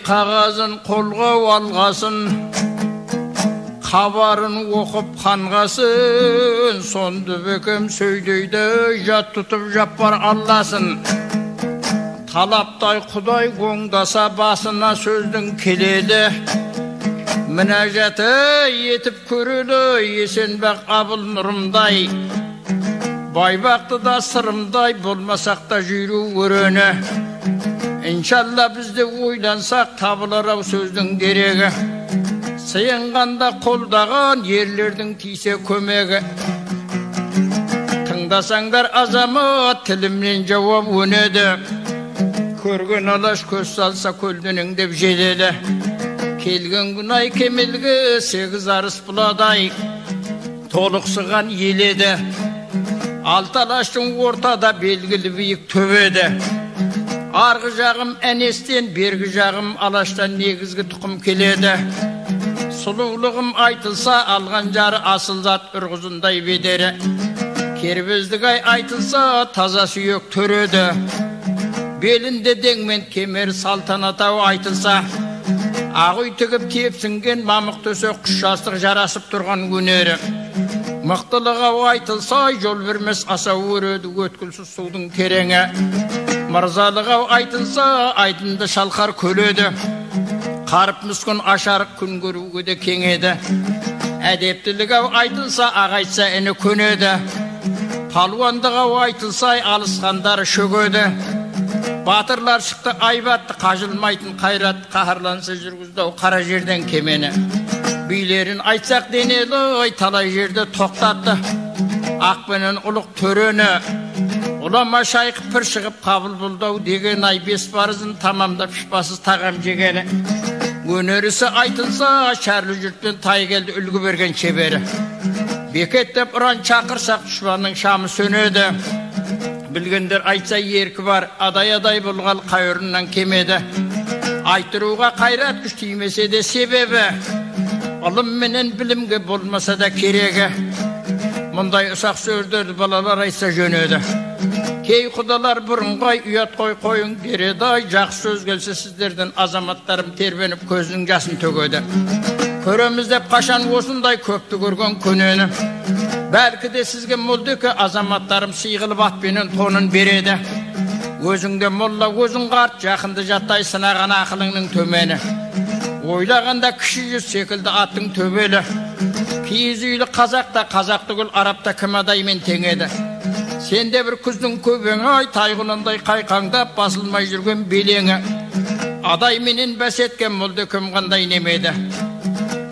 Қағазын қолға алғасын, хабарын оқып қанғасын, сонды бекем сөйдейді, жат тұтып жаппар алласын. Талаптай құдай оңдаса басына сөздің келеді, мінәжаты етіп көреді, есенбақ абыл нұрымдай. Байбақты да сырымдай, болмасақ та жүру өрені. İnşallah biz de oylansak табылар sözdün deregi. Sıyınğanda қолдаған yerlerдің tiyse kömegi. Tыңдасаңдар azamı tilimden cevap önedi. Көрген алаш көз салса көлденің деп желеді. Келген күнай кемелгі 8 арыс бұладай. Толықсыған еледі. Алты алаштың ортада белгілі биік төбеді. Арғы жағым әнестен, бергі жағым алаштан негізгі тұқым келеді. Сұлулығым айтылса, алған жары асыл зат үрғызындай бедері. Кербездік айтылса, таза сүйек төреді. Белінде деңмен кемер салтанатау айтылса, ағой тігіп тепсінген мамық төсек құш жастық жарасып тұрған өнері. Мықтылыға айтылса, жол бермес асау өреді өткілсіз судың тереңі. Мырзалыға айтылса, айдынды шалқар көледі. Қарып мүскін ашарық күн көруге де кеңеді. Әдептіліға айтылса, ағайтса әні көнеді. Палуандыға айтылса, алысқандары шөгеді. Батырлар шықты айбатты, қажылмайтын қайрат, қахарланса жүргізді қара жерден кемені. Билерін айтсақ денелі, талай жерді тоқтатты. Ақпенен ұлық төрені. Улама шайқы пір шығып қабыл бұлдау деген ай 5 парызын тамамдап шыпасыз тағам жегені. Өнерісі айтылса, шәрлі жұртпен тай келді үлгі берген шебері. Бекеттеп ұран чақырсақ дұшпанның шамы сөнеді. Білгендер айтса еркі бар, адай-адай болғал қайырынан кемеді. Айтыруға қайрат күш тимесе де себебі, ылым менен білімге болмаса да керегі. Мұндай ұсақ сөздерді балалар айтса жөнеді. Кей құдалар бұрынғай ұят қойың дередай, жақсы сөз келсе сіздерден азаматтарым тербеніп көзінің жасын төгеді. Көреміз деп қашан осындай көпті көрген көнені. Бәлкі де сізге молдекі азаматтарым сыйғылып атпенен тонын береді. Өзіңде молла өзің қарт, жақынды жаттай сынаған ақылыңның төмені. Ойлағанда кіші жүз секілді аттың төбелі. Киіз үйлі қазақта, қазақ түгіл арапта кім адаймен теңеді. Сенде бір күздің көбеңі ай, тайғынындай қайқаңдап басылмай жүрген белеңі. Адай менен бәсеткен молды кім қандай немеді.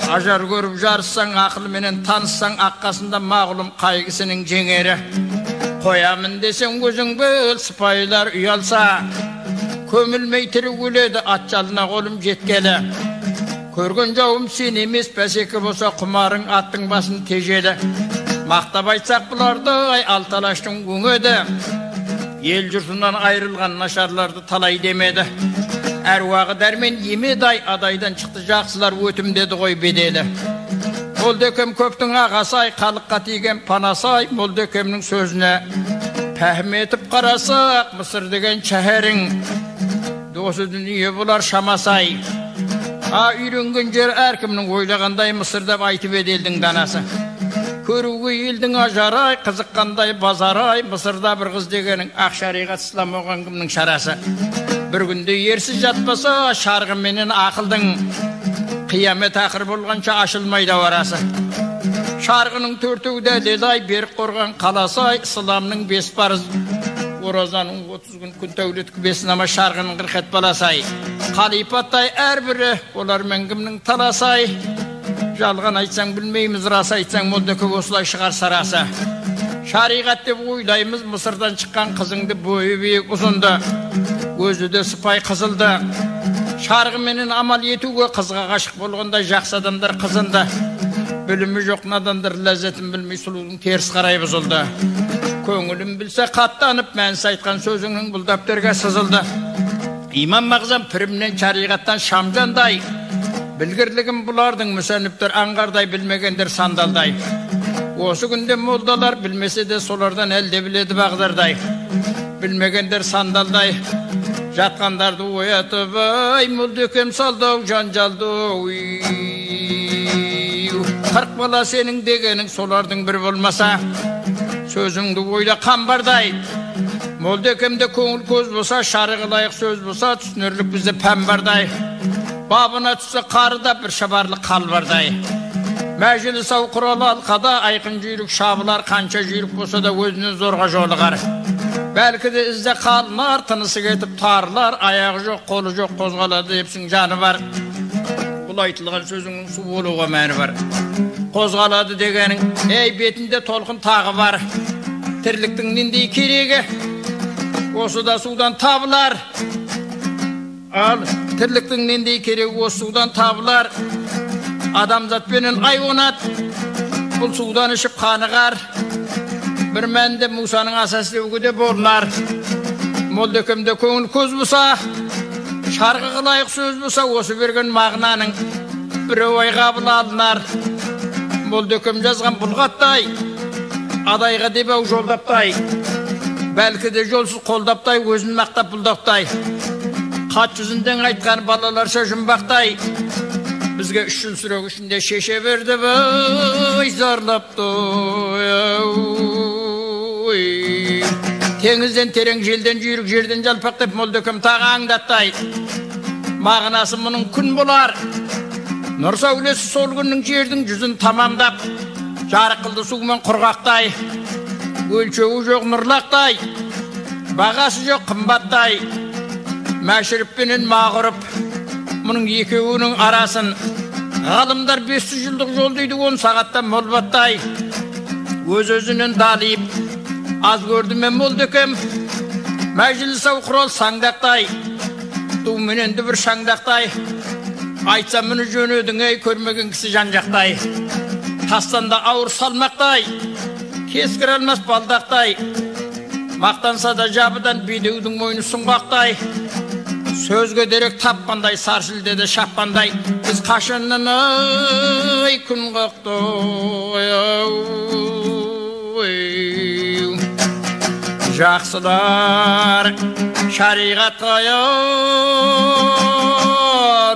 Ажар көріп жарыссаң, ақыл менен таныссаң, аққасында мағылым қайғысының жеңері. Қоямын десең өзің біл, сыпайылар ұялса, көмілмей тірі өледі, ат жалына қолым жеткелі. Көрген жауым сен емес, бәсекі болса құмарың аттың басын тежеді. Мақтап айтсақ бұларды алталаштың өңеді. Ел жұртынан айрылған нашарларды талай демеді. Әруағы дәрмен емеді адайдан шықты жақсылар өтім деді ғой беделі. Молдекем көптің ағасай, қалыққа тиген панасай, Молдекемнің сөзіне пәхім етіп қарасақ, Мысыр деген шәһәрің, досы дүние бұлар шамасай. Үйренген жер әркімнің ойлағандай Мысыр деп айтып еделдің данасы. Көруге елдің ажарай, қызыққандай базарай, Мысырда бір қыз дегенің ақ шариғат ислам оған кімнің шарасы. Бір күнде ерсіз жатпаса, шарғы менен ақылдың, қиямет ақыр болғанша ашылмайда арасы. Шарғының төртеуде дедай, берік қорған қаласай, исламның 5 парыз, оразаның 30 күн тәулеткі 5 намаз, шарғының 40 баласай. Қалипаттай әрбірі, олар мен кімнің таласай. Жалған айтсаң білмейміз, рас айтсаң молдекі осылай шығар сарасы. Шариғат деп ойлаймыз, Мысырдан шыққан қызыңды бойы биік ұзынды, өзі де сыпай қызылды. Шарғы менен амал етуге қызға ғашық болғанда жақсы адамдар қызынды. Bilimi yok nadandır lezzetin bilmey suluğun ters qaray bozuldu. Köngülüm bilse katlanıp men saytkan sözünün bul dapterge sızıldı. İmam Mağzam pirimden şariattan şamcanday. Bilgirligim bulardın müsenniptir angarday bilmegendir sandalday. Osu günde moldalar bilmese de solardan elde biledi bağdarday. Bilmegendir sandalday. Jatkandardı oyatıp ay muldökem saldı janjaldı. 40 bala senin degenin solardın bir olmasa. Sözüngdi oyla kambarday. Moldökemde köngül köz bolsa şarığı layık söz bolsa tüsünürlük bizde pembarday. Babına tutsa qarıda bir şabarlı kalbarday. Meclis av kuralı alkada aykın jüyrük şabılar kança jüyrük bolsa da özünün zorga jolugar. Belki de izde kalmar tınısı getip tarlar ayağı yok kolu yok kozgaladı hepsinin canı var. Bul aytılgan sözünün su boluğa məni var. Kozgaladı degenin ey betinde tolkun tağı var. Tirliktin nindi keregi osu da sudan tablar. Al tirliktin nindi keregi osu sudan tablar. Adamzat benin ayvonat bul sudan işip kanıgar. Bir mende Musa'nın asaslı ögüde borlar. Moldökemde köngül köz bolsa şarkıga layık söz bolsa osu bergen mağnanın bir oy kabul alınar. Moldökem жазған bulgatday adayga debeu joldapday. Belki de jolsuz qoldapday özün maqtap buldaqday. Qat yüzünden aytkan balalarsa jumbaqday. Bizge 3 yıl sürek içinde şeşe verdi vay zarlapdı. Tengizden tereң jelden jüyrük jerden jalpaqtap moldökem tağı angdatday. Mağnası bunun kun bolar. Nur saulesi sol günün жердің жүзін tamamdap. Жарық qıldı suğmen qurgaqday. Ölçeği yok nurlaqday. Бағасы yok qımbatday. Мәшіріп benen mağırıp. Bunun ekеуінің araсын. Ғалымдар 500 yıllık yol deydi 10 saatten molbatday. Öz-özünün dalayıp. Az gördüm ben moldökem. Meclis av kural sangdaqday. Tuğmenendi bir şangdaqday. Aytsam mini jönödün ey körmegen kisi janjaqday. Tastanda ağır salmaqday. Keskir almas baldaqday. Maqtansa da jabıdan bideudun moynu sunqaqday. Sözge derek tapqanday sarşilde de şapqanday. Biz qaşından ay kun qaqday. Жақсылар шариғатқа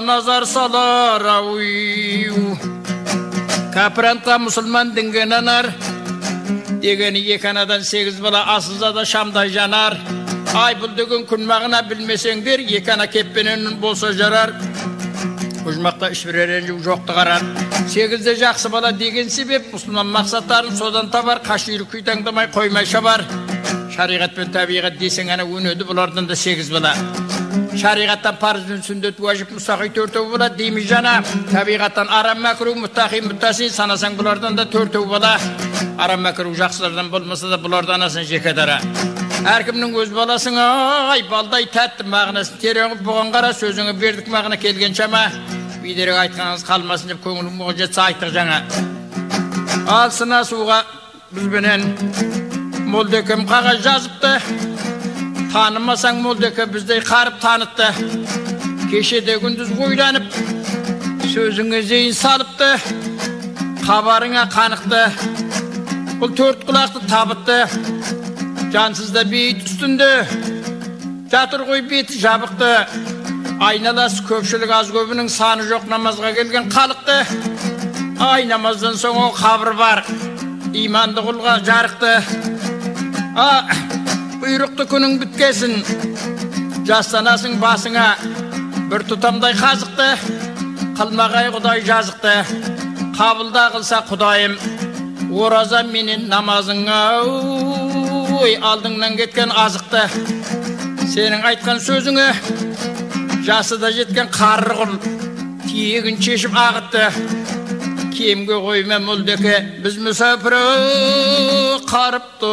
назар салар Капранта мұсылман дінген анар дегені еканадан 8 бала асызада шамдай жанар. Ай бұл деген күн мағына білмесеңдер екана кеппенен болса жарар. Ұжмақта ішбіререн жоқты қарар. 8-де жақсы бала деген себеп мұсылман мақсаттарын содан табар. Қашыры күйтаңдамай қоймай шабар. Şariat ben tabiat desen ana önödü bulardan da 8 bala. Şariattan farzın sünnet vacip mustaqi 4 bala deymi jana. Tabiattan aram makruh muttaqi muttasin sanasan bulardan da 4 bala. Aram makruh жақсылардан bolmasa da bulardan asın jekadara. Her kimnin öz balasına ay balday tatlı mağnasını tereğip buğan qara sözünü berdik mağna kelgen çama. Biderek aytqanınız qalmasın dep köngülüm muğacatsa aytıq jana. Alsına suğa biz benen Moldökem qağaz жазыпты. Tanımasan Moldöke bizdey qarıp tanıttı. Keşede gündüz boylanıp sözüne zeyin salıptı. Kabarına kanıktı. Bu 4 kulaqtı tabıttı. Cansızda beyit üstündü. Jatır koy beyti jabıqtı. Aynalası köpçülük az köbünün sanı yok namazga gelgen qalıqtı. Ay namazdan soň o qabr var. İmandı kulga jarıqtı. Buyruqtu günün bitkesin. Jastanasın basına bir tutamday qazıqtı. Qılmagay Құдай жазыqtı. Qabılda qılsa Құдайым oraza menin namazına aldыңdan ketken azıqtı. Senin aytkan sözüne jasıda jetken qarrı qul tiyegin çeşip ağıttı. Kimge koyma Moldöke biz misafiri qarıptı.